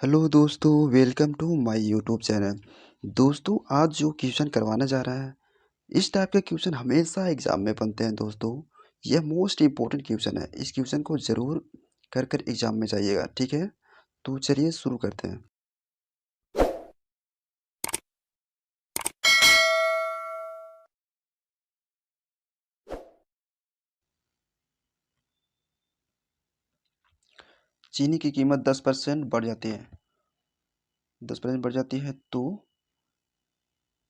Hello दोस्तों, welcome to my YouTube channel. दोस्तों, आज जो क्वेश्चन करवाने जा रहा है, इस टाइप के क्वेश्चन हमेशा एग्ज़ाम में बनते हैं दोस्तों। यह मोस्ट इम्पोर्टेंट क्वेश्चन है। इस क्वेश्चन को ज़रूर कर एग्ज़ाम में जाइएगा, ठीक है? तो चलिए शुरू करते हैं। चीनी की कीमत 10% बढ़ जाती है। 10% बढ़ जाती है तो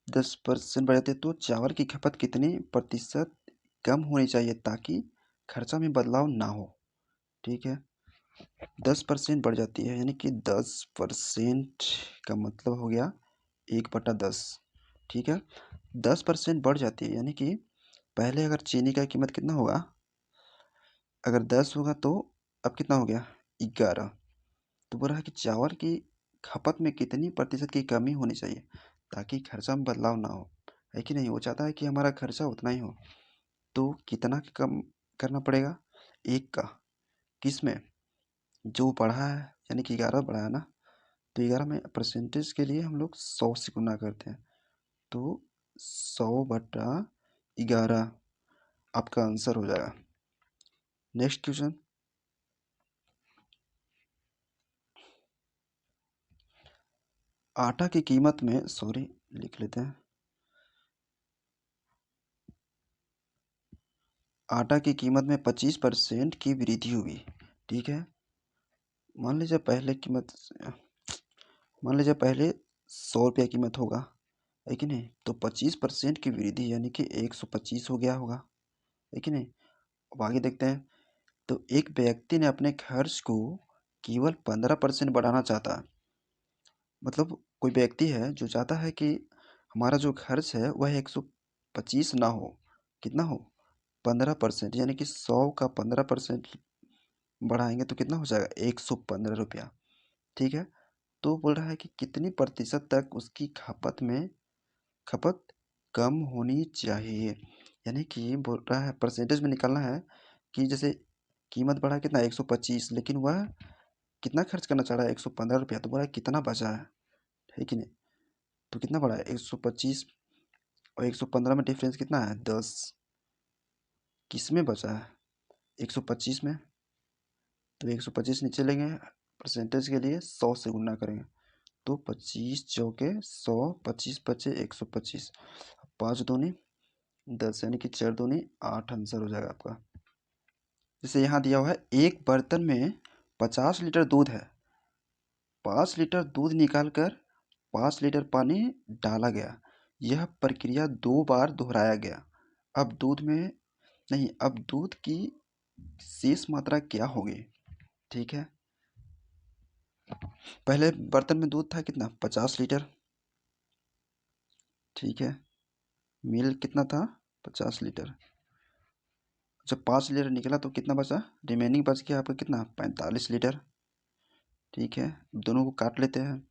10% बढ़ जाती है तो चावल की खपत कितनी प्रतिशत कम होनी चाहिए ताकि खर्चा में बदलाव ना हो? ठीक है। 10% बढ़ जाती है यानी कि 10% का मतलब हो गया 1/10। ठीक है। 10% बढ़ जाती है यानी कि पहले अगर चीनी का कीमत कितना होगा, अगर 10 होगा तो अब कितना हो गया 11। तो बोल रहा है कि चावल की खपत में कितनी प्रतिशत की कमी होनी चाहिए ताकि खर्चा में बदलाव ना हो, है कि नहीं? वो चाहता है कि हमारा खर्चा उतना ही हो। तो कितना कम करना पड़ेगा? एक का। किस में? जो बढ़ा है यानी कि 11 बढ़ा है ना, तो 11 में परसेंटेज के लिए हम लोग 100 से गुना करते हैं। तो 100/11 आपका आंसर हो जाएगा। Next question. आटा की कीमत में सॉरी लिख लेते हैं। आटा की कीमत में 25% की वृद्धि हुई। ठीक है। मान लीजिए पहले कीमत मान लीजिए पहले 100 रुपया कीमत होगा, है कि नहीं? तो 25% की वृद्धि यानी कि 125 हो गया होगा, है कि नहीं? अब आगे देखते हैं। तो एक व्यक्ति ने अपने खर्च को केवल 15% बढ़ाना चाहता है। मतलब कोई व्यक्ति है जो चाहता है कि हमारा जो खर्च है वह 125 ना हो, कितना हो? 15%, यानी कि 100 का 15% बढ़ाएंगे तो कितना हो जाएगा 115 रुपया। ठीक है। तो बोल रहा है कि कितनी प्रतिशत तक उसकी खपत कम होनी चाहिए, यानी कि बोल रहा है परसेंटेज में निकालना है कि जैसे कीमत बढ़ा कितना 125, लेकिन वह कितना खर्च करना चाह रहा है 115 रुपया। तो बोला कितना बचा है कि नहीं? तो कितना बढ़ा है 125 और 115 में डिफरेंस कितना है 10। किस में बचा है 125 में। तो 125 नीचे लेंगे, परसेंटेज के लिए 100 से गुना करेंगे। तो 25 चौके 100, 25 बचे 125, 5 दूनी 10 यानी कि 4 दूनी 8 आंसर हो जाएगा आपका। जैसे यहाँ दिया हुआ है एक बर्तन में 50 लीटर दूध है। 5 लीटर दूध निकालकर 5 लीटर पानी डाला गया। यह प्रक्रिया 2 बार दोहराया गया। अब दूध में नहीं, अब दूध की शेष मात्रा क्या होगी? ठीक है। पहले बर्तन में दूध था कितना 50 लीटर। ठीक है। मिल्क कितना था 50 लीटर। जब 5 लीटर निकला तो कितना बचा, रिमेनिंग बच गया आपका कितना 45 लीटर। ठीक है। दोनों को काट लेते हैं।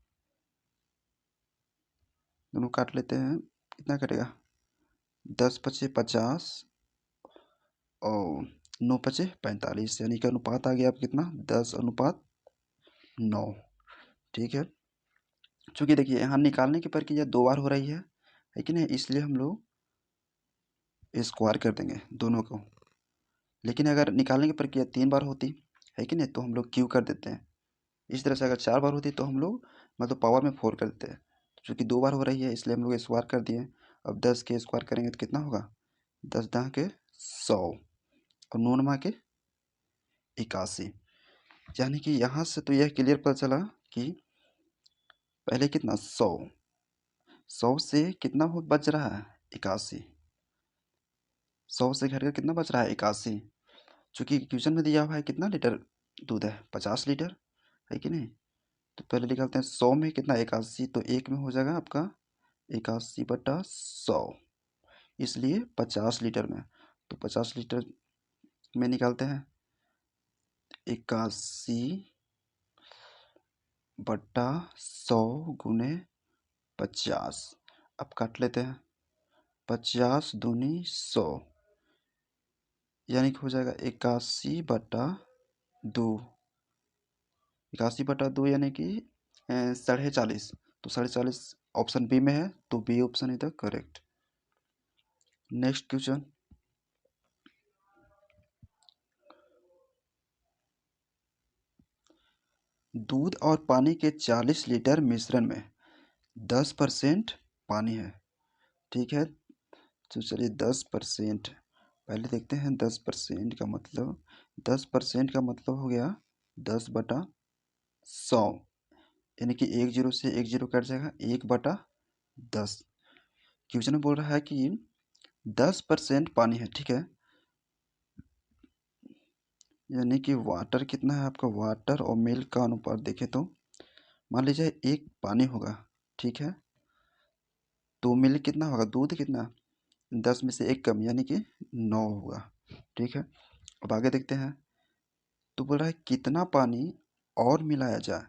कितना कटेगा 10 × 5 = 50 और 9 × 5 = 45, यानी कि अनुपात आ गया आप कितना 10:9। ठीक है। चूँकि देखिए यहाँ निकालने की प्रक्रिया 2 बार हो रही है कि नहीं? इसलिए हम लोग स्क्वायर कर देंगे दोनों को। लेकिन अगर निकालने की प्रक्रिया 3 बार होती है कि नहीं, तो हम लोग क्यू कर देते हैं। इस तरह से अगर 4 बार होती तो हम लोग मतलब पावर में 4 कर देते हैं। चूँकि 2 बार हो रही है इसलिए हम लोग स्क्वायर कर दिए। अब 10 के स्क्वायर करेंगे तो कितना होगा 10×10 = 100 और 9×9 = 81। यानी कि यहाँ से तो यह क्लियर पता चला कि पहले कितना 100 से कितना हो बच रहा है 81। 100 से घटकर कितना बच रहा है 81। चूँकि क्वेश्चन में दिया हुआ है कितना लीटर दूध है 50 लीटर, है कि नहीं? तो पहले निकालते हैं 100 में कितना 81, तो एक में हो जाएगा आपका 81/100, इसलिए 50 लीटर में। तो 50 लीटर में निकालते हैं 81/100 गुने 50। अब काट लेते हैं 50 दूनी 100, यानी कि हो जाएगा 81/2। 81/2 यानी कि 40.5, तो 40.5 ऑप्शन बी में है, तो B option is the correct. Next question, दूध और पानी के 40 लीटर मिश्रण में 10% पानी है, ठीक है। तो चलिए 10%, पहले देखते हैं 10% का मतलब, 10% का मतलब हो गया 10/100, यानी कि 10 से 10 कट जाएगा, 1/10। क्वेश्चन में बोल रहा है कि 10% पानी है, ठीक है, यानी कि वाटर कितना है आपका, वाटर और मिल्क का अनुपात देखें तो मान लीजिए एक पानी होगा, ठीक है, तो मिल्क कितना होगा, दूध कितना, 10 में से एक कम, यानी कि 9 होगा, ठीक है। अब आगे देखते हैं, तो बोल रहा है कितना पानी और मिलाया जाए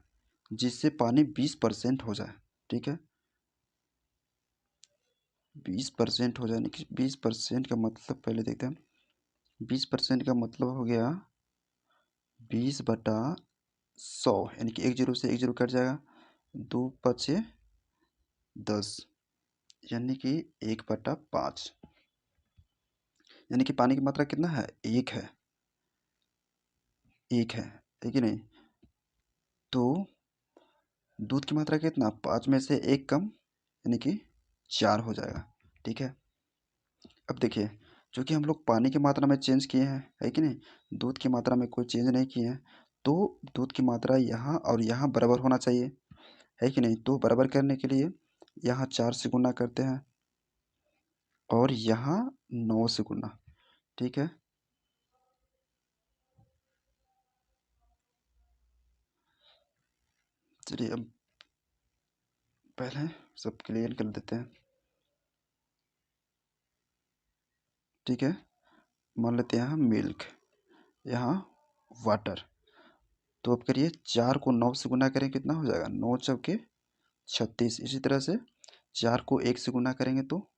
जिससे पानी 20% हो जाए, ठीक है। 20% हो जाए, यानी कि 20% का मतलब पहले देखते हैं, 20% का मतलब हो गया 20/100, यानी कि 10 से 10 कट जाएगा, 2×5=10, यानी कि 1/5, यानी कि पानी की मात्रा कितना है, एक है, एक है कि नहीं। तो दूध की मात्रा कितना, 5 में से एक कम, यानी कि 4 हो जाएगा, ठीक है। अब देखिए, जो कि हम लोग पानी की मात्रा में चेंज किए हैं, है कि नहीं, दूध की मात्रा में कोई चेंज नहीं किए हैं, तो दूध की मात्रा यहाँ और यहाँ बराबर होना चाहिए, है कि नहीं। तो बराबर करने के लिए यहाँ 4 से गुना करते हैं और यहाँ 9 से गुना, ठीक है। चलिए अब पहले सब क्लियर कर देते हैं, ठीक है। मान लेते हैं यहाँ मिल्क, यहाँ वाटर, तो अब करिए 4 को 9 से गुना करें, कितना हो जाएगा, 9×4 = 36। इसी तरह से 4 को 1 से गुना करेंगे तो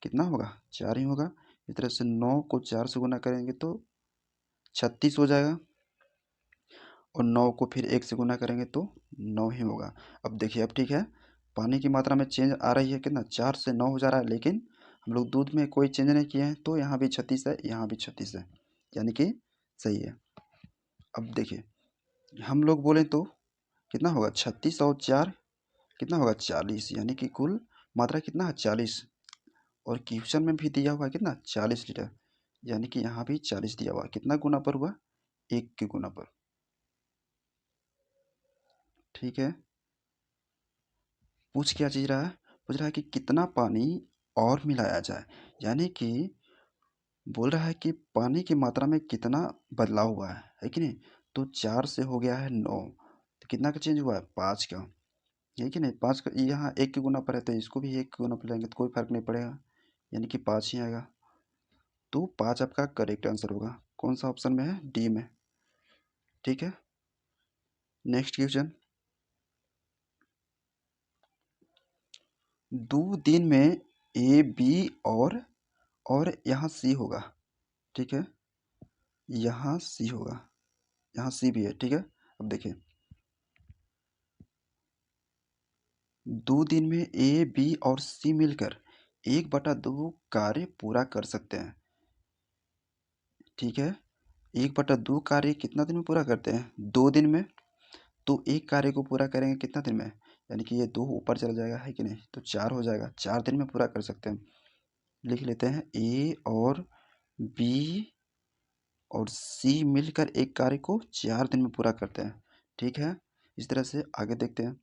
कितना होगा, 4 ही होगा। इस तरह से 9 को 4 से गुना करेंगे तो 36 हो जाएगा, और 9 को फिर 1 से गुना करेंगे तो 9 ही होगा। अब देखिए, अब ठीक है, पानी की मात्रा में चेंज आ रही है, कितना 4 से 9 हो जा रहा है, लेकिन हम लोग दूध में कोई चेंज नहीं किए हैं, तो यहाँ भी 36 है, यहाँ भी 36 है, यानी कि सही है। अब देखिए, हम लोग बोलें तो कितना होगा, 36 और 4 कितना होगा, 40, यानी कि कुल मात्रा कितना है, 40, और क्वेश्चन में भी दिया हुआ है कितना, 40 लीटर, यानी कि यहाँ भी 40 दिया हुआ है, कितना गुना पर हुआ, एक के गुना पर, ठीक है। पूछ क्या चीज रहा है, पूछ रहा है कि कितना पानी और मिलाया जाए, यानी कि बोल रहा है कि पानी की मात्रा में कितना बदलाव हुआ है कि नहीं। तो 4 से हो गया है 9, तो कितना का चेंज हुआ है, 5 का, है कि नहीं। 5 का, यहाँ एक के गुना पर है, तो इसको भी एक के गुना पर लेंगे तो कोई फर्क नहीं पड़ेगा, यानी कि 5 ही आएगा। तो 5 आपका करेक्ट आंसर होगा, कौन सा ऑप्शन में है, डी में, ठीक है। नेक्स्ट क्वेश्चन, 2 दिन में ए बी और यहाँ सी होगा, ठीक है, यहाँ सी होगा, यहाँ सी भी है, ठीक है। अब देखिए, 2 दिन में ए बी और सी मिलकर 1/2 कार्य पूरा कर सकते हैं, ठीक है। 1/2 कार्य कितना दिन में पूरा करते हैं, 2 दिन में, तो एक कार्य को पूरा करेंगे कितना दिन में, यानी कि ये 2 ऊपर चला जाएगा, है कि नहीं, तो 4 हो जाएगा, 4 दिन में पूरा कर सकते हैं। लिख लेते हैं, ए और बी और सी मिलकर एक कार्य को 4 दिन में पूरा करते हैं, ठीक है। इस तरह से आगे देखते हैं,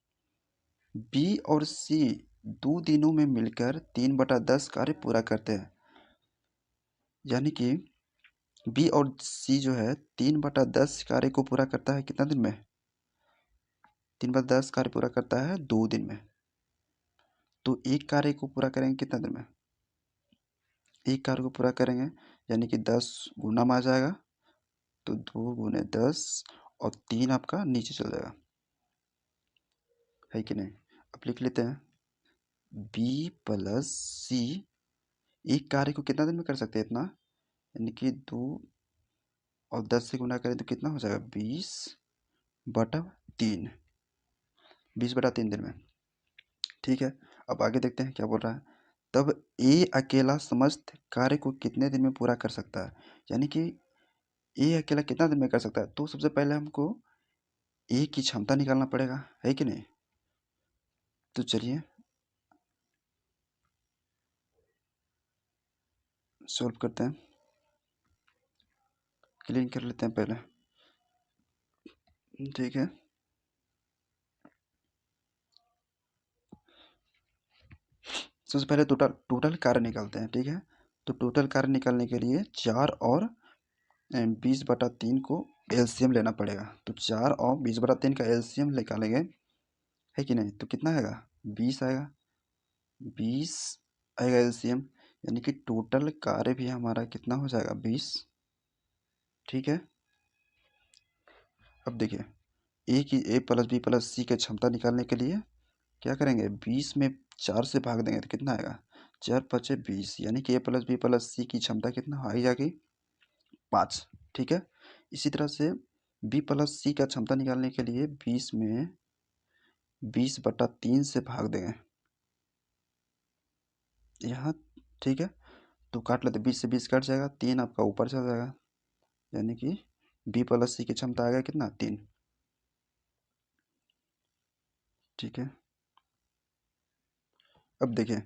बी और सी 2 दिनों में मिलकर 3/10 कार्य पूरा करते हैं, यानी कि बी और सी जो है 3/10 कार्य को पूरा करता है कितना दिन में, 3/10 कार्य पूरा करता है 2 दिन में, तो एक कार्य को पूरा करेंगे कितना दिन में, एक कार्य को पूरा करेंगे, यानी कि 10 गुना में आ जाएगा, तो 2×10, और 3 आपका नीचे चल जाएगा, है कि नहीं। अब लिख लेते हैं, बी प्लस सी एक कार्य को कितना दिन में कर सकते हैं, इतना, यानी कि 2 और 10 से गुना करें तो कितना हो जाएगा, 20/3, 20/3 दिन में। ठीक है, अब आगे देखते हैं क्या बोल रहा है। तब ए अकेला समस्त कार्य को कितने दिन में पूरा कर सकता है, यानी कि ए अकेला कितना दिन में कर सकता है। तो सबसे पहले हमको ए की क्षमता निकालना पड़ेगा, है कि नहीं। तो चलिए सॉल्व करते हैं, क्लीन कर लेते हैं पहले। ठीक है, सबसे पहले टोटल टोटल कार्य निकालते हैं। ठीक है, तो टोटल कार्य निकालने के लिए 4 और 20/3 को एलसीएम लेना पड़ेगा। तो 4 और 20/3 का एलसीएम निकालेंगे, है कि नहीं। तो कितना आएगा, 20 आएगा। 20 आएगा एलसीएम, यानी कि टोटल कार्य भी हमारा कितना हो जाएगा, 20। ठीक है, अब देखिए ए की ए प्लस बी प्लस सी की क्षमता निकालने के लिए क्या करेंगे, 20 में 4 से भाग देंगे तो कितना आएगा, 4×5=20, यानी कि ए प्लस बी प्लस सी की क्षमता कितना आ जाएगी, 5। ठीक है, इसी तरह से बी प्लस सी का क्षमता निकालने के लिए 20 में 20/3 से भाग देंगे यहाँ। ठीक है, तो काट लेते, 20 से 20 कट जाएगा, 3 आपका ऊपर चल जाएगा, यानी कि बी प्लस सी की क्षमता आ गया कितना, 3। ठीक है, अब देखें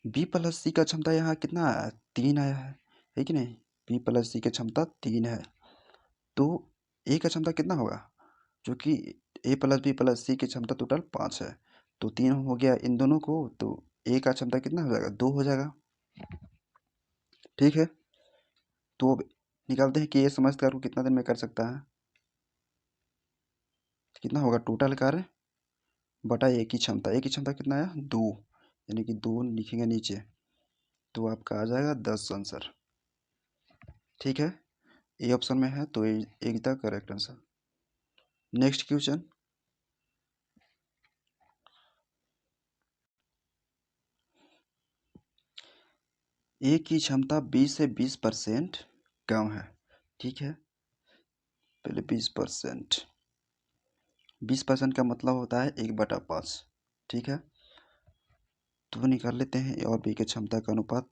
बी प्लस सी का क्षमता यहाँ कितना आया, 3 आया है कि नहीं। बी प्लस सी की क्षमता 3 है, तो ए का क्षमता कितना होगा, जो कि ए प्लस बी प्लस सी की क्षमता टोटल 5 है, तो 3 हो गया इन दोनों को, तो ए का क्षमता कितना हो जाएगा, 2 हो जाएगा। ठीक है, तो अब निकालते हैं कि ये समस्त कार्य को कितना दिन में कर सकता है। कितना होगा, टोटल कार्य बटा ए की क्षमता। ए की क्षमता कितना है, 2, यानी कि 2 लिखेंगे नीचे, तो आपका आ जाएगा 10 आंसर। ठीक है, ए ऑप्शन में है, तो A the correct answer. Next question, A की क्षमता 20 से 20% कम है। ठीक है, पहले 20%, 20% का मतलब होता है 1/5। ठीक है, तो निकाल लेते हैं ए और बी की क्षमता का अनुपात।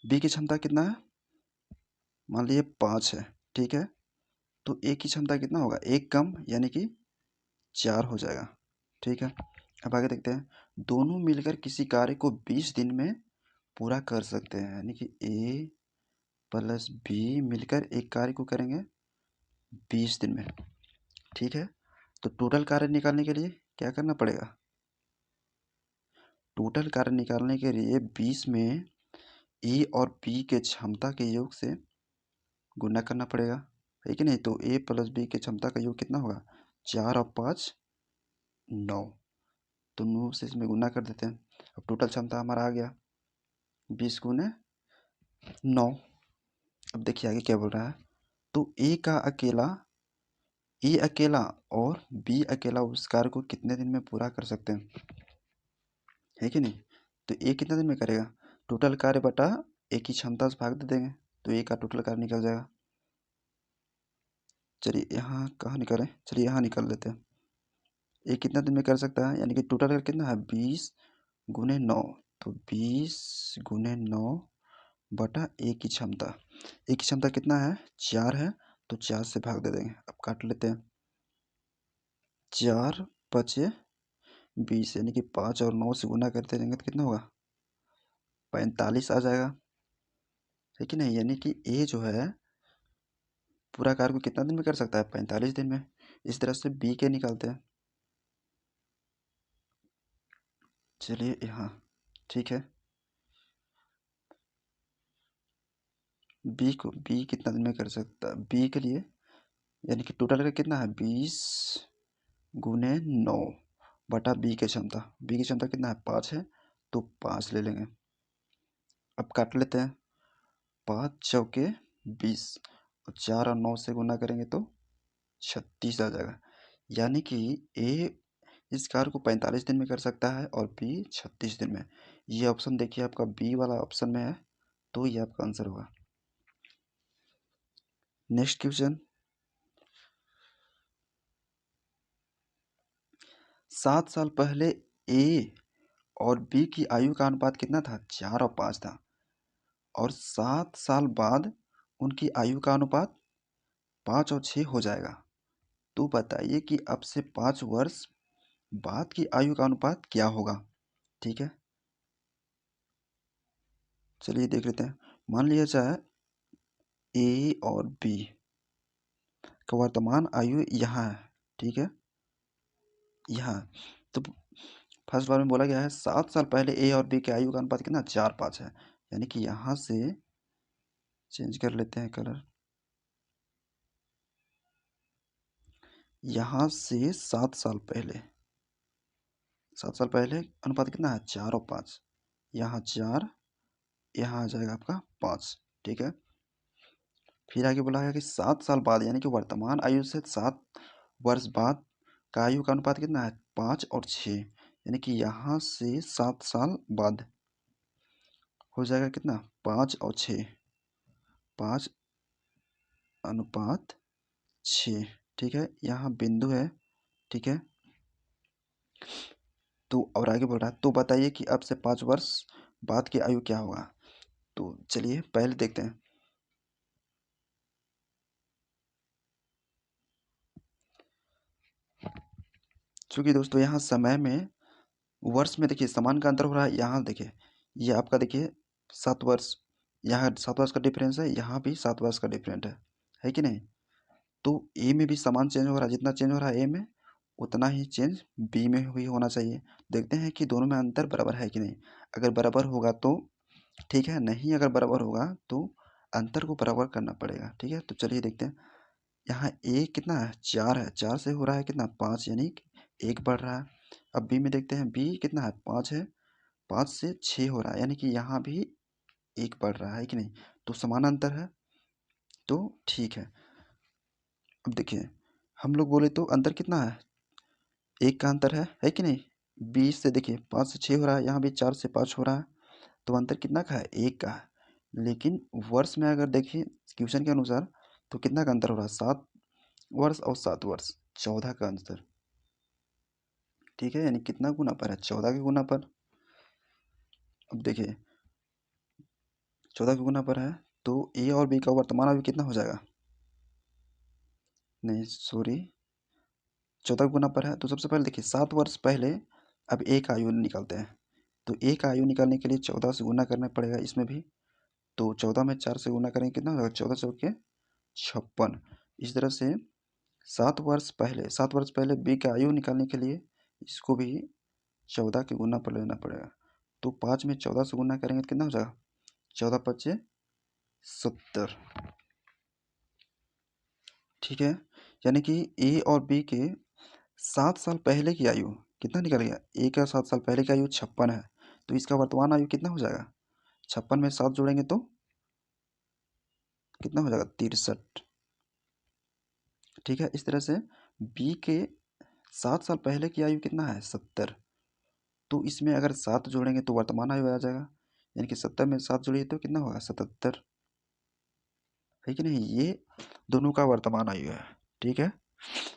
बी की क्षमता कितना है, मान लीजिए 5 है। ठीक है, तो ए की क्षमता कितना होगा, 1 कम, यानी कि 4 हो जाएगा। ठीक है, अब आगे देखते हैं, दोनों मिलकर किसी कार्य को 20 दिन में पूरा कर सकते हैं, यानी कि ए प्लस बी मिलकर एक कार्य को करेंगे 20 दिन में। ठीक है, तो टोटल कार्य निकालने के लिए क्या करना पड़ेगा, टोटल कार्य निकालने के लिए 20 में ए और बी के क्षमता के योग से गुणा करना पड़ेगा, है कि नहीं। तो ए प्लस बी की क्षमता का योग कितना होगा, 4 और 5 9, तो 9 से इसमें गुणा कर देते हैं। अब टोटल क्षमता हमारा आ गया 20×9। अब देखिए आगे क्या बोल रहा है, तो ए अकेला और बी अकेला उस कार्य को कितने दिन में पूरा कर सकते हैं, है कि नहीं। तो ए कितने दिन में करेगा, टोटल कार्य बटा ए की क्षमता से भाग दे देंगे, तो ए का टोटल कार्य निकल जाएगा। चलिए यहाँ कहाँ निकालें, चलिए यहाँ निकाल लेते हैं। ए कितना दिन में कर सकता है, यानी कि टोटल कार्य कितना है, 20×9, तो 20×9 बटा ए की क्षमता। ए की क्षमता कितना है, 4 है, तो 4 से भाग दे देंगे। अब काट लेते हैं, 4×5=20, यानी कि 5 और 9 से गुना करते रहेंगे तो कितना होगा, 45 आ जाएगा, है कि नहीं। यानी कि ए जो है पूरा कार्य को कितना दिन में कर सकता है, 45 दिन में। इस तरह से बी के निकालते हैं। चलिए यहाँ, ठीक है, बी कितना दिन में कर सकता है, बी के लिए यानी कि टोटल का कितना है, 20×9 बटा बी की क्षमता कितना है, 5 है, तो 5 ले लेंगे। अब काट लेते हैं, 5×4=20, और 4 और 9 से गुना करेंगे तो 36 आ जाएगा, यानी कि ए इस कार्य को 45 दिन में कर सकता है और बी 36 दिन में। ये ऑप्शन देखिए आपका बी वाला ऑप्शन में है, तो ये आपका आंसर होगा। नेक्स्ट क्वेश्चन, 7 साल पहले ए और बी की आयु का अनुपात कितना था? 4 और 5 था। और 7 साल बाद उनकी आयु का अनुपात 5 और 6 हो जाएगा। तो बताइए कि अब से 5 वर्ष बाद की आयु का अनुपात क्या होगा? ठीक है, चलिए देख लेते हैं। मान लिया जाए ए और बी का वर्तमान आयु यहाँ है, ठीक है, यहाँ। तो फर्स्ट बार में बोला गया है 7 साल पहले ए और बी के आयु का अनुपात कितना? 4-5 है। यानी कि यहाँ से चेंज कर लेते हैं कलर। यहाँ से 7 साल पहले अनुपात कितना है? 4 और 5। यहाँ 4, यहाँ आ जाएगा आपका 5, ठीक है। फिर आगे बोला गया कि 7 साल बाद यानी कि वर्तमान आयु से 7 वर्ष बाद का आयु का अनुपात कितना है? 5 और 6। यानी कि यहाँ से 7 साल बाद हो जाएगा कितना? 5 और 6, 5 अनुपात 6, ठीक है। यहाँ बिंदु है, ठीक है। तो और आगे बोल रहा है तो बताइए कि अब से 5 वर्ष बाद की आयु क्या होगा? तो चलिए पहले देखते हैं। चूंकि दोस्तों यहाँ समय में वर्ष में देखिए समान का अंतर हो रहा है। यहाँ देखिए ये आपका देखिए 7 वर्ष, यहाँ 7 वर्ष का डिफरेंस है, यहाँ भी 7 वर्ष का डिफरेंट है कि नहीं? तो ए में भी समान चेंज हो रहा है, जितना चेंज हो रहा है ए में उतना ही चेंज बी में भी होना चाहिए। देखते हैं कि दोनों में अंतर बराबर है कि नहीं। अगर बराबर होगा तो ठीक है, नहीं अगर बराबर होगा तो अंतर को बराबर करना पड़ेगा, ठीक है। तो चलिए देखते हैं। यहाँ ए कितना है? 4 है, 4 से हो रहा है कितना? 5, यानी कि 1 बढ़ रहा है। अब बी में देखते हैं, बी कितना है? 5 है, 5 से 6 हो रहा है, यानी कि यहाँ भी 1 बढ़ रहा है कि नहीं? तो समान अंतर है, तो ठीक है। अब देखिए हम लोग बोले तो अंतर कितना है? 1 का अंतर है कि नहीं? 20 से देखिए 5 से 6 हो रहा है, यहाँ भी 4 से 5 हो रहा है, तो अंतर कितना का है? 1 का है। लेकिन वर्ष में अगर देखिए क्वेश्चन के अनुसार तो कितना का अंतर हो रहा है? 7 वर्ष और 7 वर्ष, 14 का अंतर, ठीक है। यानी कितना गुना पर है? 14 के गुना पर। अब देखिए 14 के गुना पर है, तो ए और बी का वर्तमान आयु कितना हो जाएगा? नहीं सॉरी, 14 के गुना पर है। तो सबसे पहले देखिए 7 वर्ष पहले अब ए का आयु निकालते हैं। तो ए का आयु निकालने के लिए 14 से गुना करना पड़ेगा इसमें भी। तो 14 में 4 से गुना करेंगे कितना हो जाएगा? 14 चौके 56। इस तरह से 7 वर्ष पहले बी का आयु निकालने के लिए इसको भी 14 के गुना पर लेना पड़ेगा। तो 5 में 14 से गुना करेंगे तो कितना हो जाएगा? 14 पच्चे 70, ठीक है। यानी कि ए और बी के 7 साल पहले की आयु कितना निकल गया? ए का 7 साल पहले की आयु 56 है, तो इसका वर्तमान आयु कितना हो जाएगा? 56 में 7 जोड़ेंगे तो कितना हो जाएगा? 63, ठीक है। इस तरह से बी के 7 साल पहले की आयु कितना है? 70। तो इसमें अगर 7 जोड़ेंगे तो वर्तमान आयु आ जाएगा, यानी कि 70 में 7 जोड़िए तो कितना होगा? 77, है कि नहीं? ये दोनों का वर्तमान आयु है, ठीक है।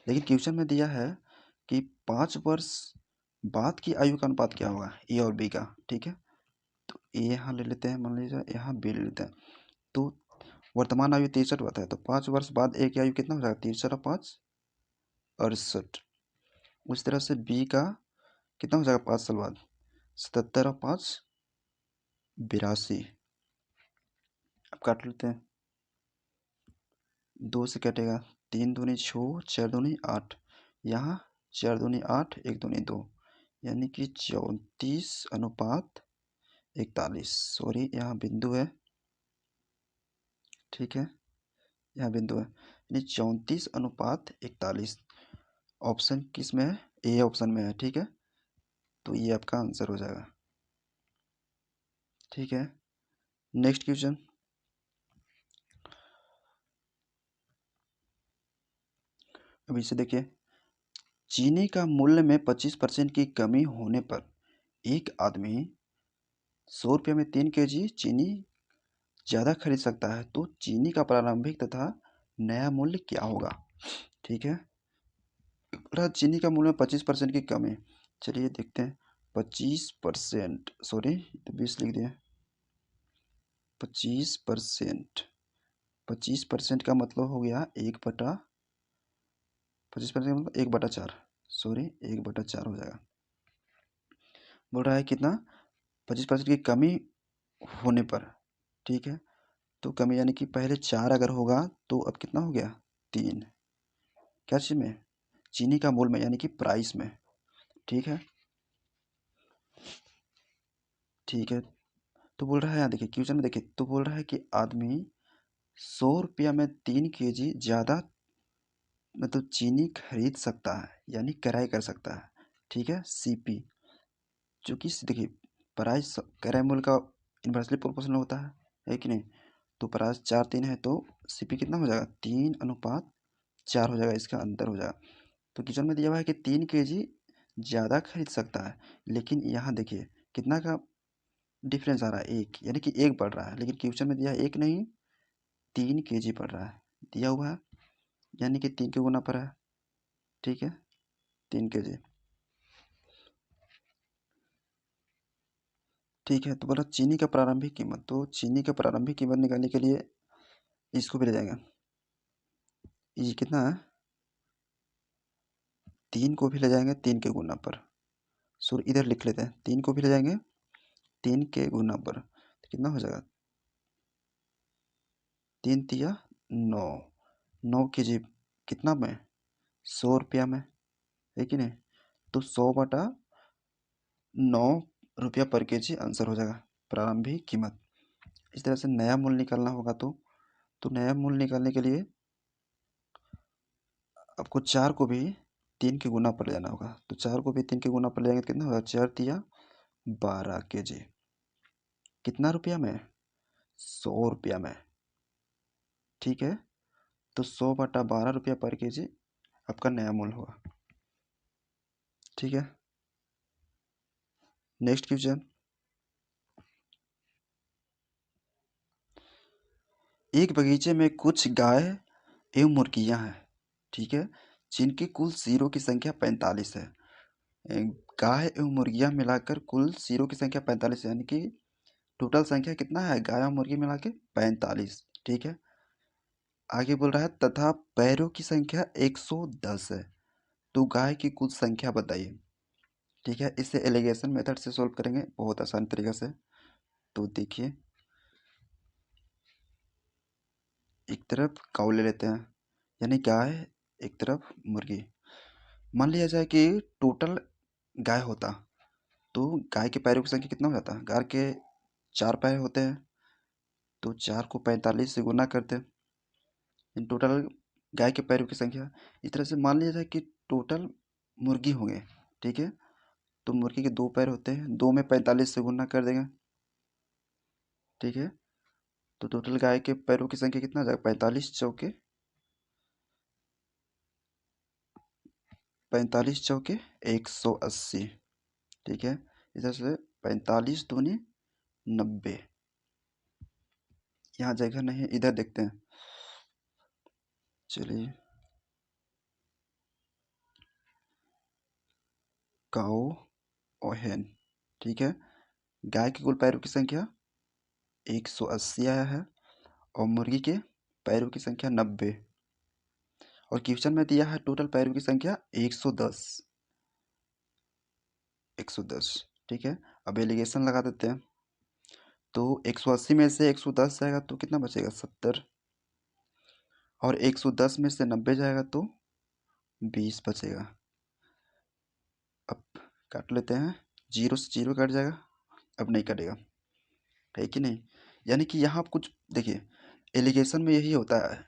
लेकिन क्वेश्चन में दिया है कि 5 वर्ष बाद की आयु का अनुपात क्या होगा ए और बी का, ठीक है। तो ए यहाँ ले लेते हैं, मान लीजिए यहाँ बी ले लेते हैं। तो वर्तमान आयु 63 बताया, तो 5 वर्ष बाद ए की आयु कितना हो जाएगा? 63 और 5 68। उस तरह से बी का कितना हो जाएगा 5 साल बाद? 77 और 5 82। अब काट लेते हैं, 2 से कटेगा, 3 दूनी 6, 4 दूनी 8, यहाँ 4 दूनी 8, 1 दूनी 2, यानी कि 34 अनुपात 41। सॉरी यहाँ बिंदु है, ठीक है, यहाँ बिंदु है, यानी 34 अनुपात 41। ऑप्शन किस में है? ए ऑप्शन में है, ठीक है। तो ये आपका आंसर हो जाएगा, ठीक है। नेक्स्ट क्वेश्चन, अब इसे देखिए। चीनी का मूल्य में 25% की कमी होने पर एक आदमी 100 रुपये में 3 kg चीनी ज़्यादा खरीद सकता है, तो चीनी का प्रारंभिक तथा नया मूल्य क्या होगा? ठीक है, बोला चीनी का मूल्य में 25% की कमी। चलिए देखते हैं। 25%, सॉरी 20 लिख दिया। 25%, 25% का मतलब हो गया 1/, 25% का मतलब 1/4, सॉरी 1/4 हो जाएगा। बोल रहा है कितना, 25% की कमी होने पर, ठीक है। तो कमी यानी कि पहले 4 अगर होगा तो अब कितना हो गया 3। क्या चीज़ में, चीनी का मूल में यानी कि प्राइस में, ठीक है। ठीक है, तो बोल रहा है यहाँ देखिए क्वेश्चन में देखिए, तो बोल रहा है कि आदमी 100 रुपया में 3 kg ज़्यादा मतलब चीनी खरीद सकता है, यानी क्रय कर सकता है, ठीक है। सीपी जो कि देखिए प्राइस क्रय मूल्य का इन्वर्सली प्रोपोर्शनल होता है कि नहीं। तो प्राइस 4-3 है तो सीपी कितना हो जाएगा 3:4 हो जाएगा, इसका अंतर हो जाएगा। तो क्वेश्चन में दिया हुआ है कि 3 kg ज़्यादा खरीद सकता है, लेकिन यहाँ देखिए कितना का डिफरेंस आ रहा है, 1, यानी कि 1 बढ़ रहा है, लेकिन क्वेश्चन में दिया है 1 नहीं 3 kg बढ़ रहा है, दिया हुआ है, यानी कि 3 के गुना पर है, ठीक है 3 kg। ठीक है, तो बोला चीनी का प्रारंभिक कीमत, तो चीनी का प्रारंभिक कीमत निकालने के लिए इसको भी ले जाएंगे, ये कितना है 3 को भी ले जाएंगे 3 के गुना पर, सॉरी इधर लिख लेते हैं, 3 को भी ले जाएंगे 3 के गुना पर, तो कितना हो जाएगा 3×3 = 9, 9 kg कितना में 100 रुपया में, है कि नहीं। तो 100/9 रुपया पर kg आंसर हो जाएगा प्रारंभिक कीमत। इस तरह से नया मूल्य निकालना होगा तो नया मूल्य निकालने के लिए आपको 4 को भी 3 के गुना पर ले जाना होगा, तो 4 को भी 3 के गुना पर ले जाएंगे तो कितना होगा 4×3 = 12 kg, कितना रुपया में 100 रुपया में, ठीक है। तो 100/12 रुपया पर kg आपका नया मूल्य होगा, ठीक है। नेक्स्ट क्वेश्चन, एक बगीचे में कुछ गाय एवं मुर्गियां हैं, ठीक है, जिनकी कुल सिरों की संख्या 45 है। ए, गाय एवं मुर्गियां मिलाकर कुल सिरों की संख्या 45 है, यानी कि टोटल संख्या कितना है गाय और मुर्गी मिला के 45, ठीक है। आगे बोल रहा है तथा पैरों की संख्या 110 है, तो गाय की कुल संख्या बताइए, ठीक है। इसे एलिगेशन मेथड से सॉल्व करेंगे बहुत आसान तरीका से। तो देखिए एक तरफ काऊ ले लेते हैं, यानी गाय, एक तरफ मुर्गी। मान लिया जाए कि टोटल गाय होता, तो गाय के पैरों की संख्या कितना हो जाता, गाय के 4 पैर होते हैं, तो 4 को 45 से गुना करते हैं, इन टोटल गाय के पैरों की संख्या। इस तरह से मान लिया जाए कि टोटल मुर्गी होंगे, ठीक है। तो मुर्गी के 2 पैर होते हैं, 2 में 45 से गुना कर देंगे, ठीक है। तो टोटल गाय के पैरों की संख्या कितना आ जाएगा 45 चौके 180, ठीक है। इधर से 45×2=90, यहाँ जगह नहीं है, इधर देखते हैं। चलिए काऊ और हेन, ठीक है। गाय के कुल पैरों की संख्या 180 आया है और मुर्गी के पैरों की संख्या 90, और क्वेश्चन में दिया है टोटल पैरों की संख्या 110, 110, ठीक है। अब एलिगेशन लगा देते हैं, तो 180 में से 110 जाएगा तो कितना बचेगा 70, और 110 में से 90 जाएगा तो 20 बचेगा। अब काट लेते हैं, 0 से 0 कट जाएगा, अब नहीं कटेगा, है कि नहीं। यानी कि यहाँ आप कुछ देखिए एलिगेशन में यही होता है,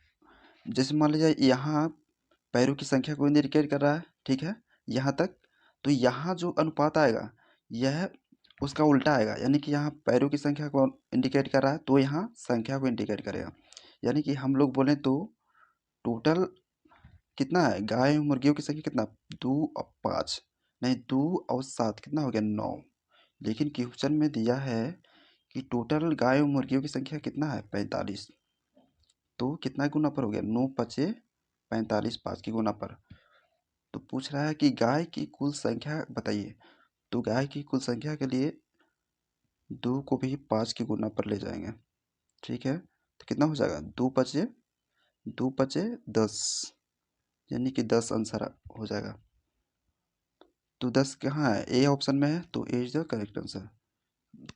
जैसे मान लीजिए यहाँ पैरों की संख्या को इंडिकेट कर रहा है, ठीक है, यहाँ तक। तो यहाँ जो अनुपात आएगा यह उसका उल्टा आएगा, यानी कि यहाँ पैरों की संख्या को इंडिकेट कर रहा है तो यहाँ संख्या को इंडिकेट करेगा। यानी कि हम लोग बोलें तो टोटल कितना है गाय और मुर्गियों की संख्या कितना 2 और 5, नहीं 2 और 7 कितना हो गया 9, लेकिन क्वेश्चन में दिया है कि टोटल गाय और मुर्गियों की संख्या कितना है 45, तो कितना गुना पर हो गया 9×5 = 45, 5 के गुना पर, तो पूछ रहा है कि गाय की कुल संख्या बताइए। तो गाय की कुल संख्या के लिए 2 को भी 5 की गुना पर ले जाएंगे। ठीक है, तो कितना हो जाएगा, 2 पचे 10, यानी कि 10 आंसर हो जाएगा। तो 10 कहाँ है, ए ऑप्शन में है, तो A is the correct answer.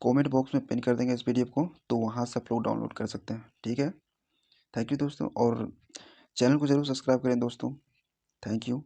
Comment box में पिन कर देंगे इस पीडीएफ को, तो वहाँ से आप लोग डाउनलोड कर सकते हैं। ठीक है, थैंक यू दोस्तों, और चैनल को जरूर सब्सक्राइब करें दोस्तों। Thank you.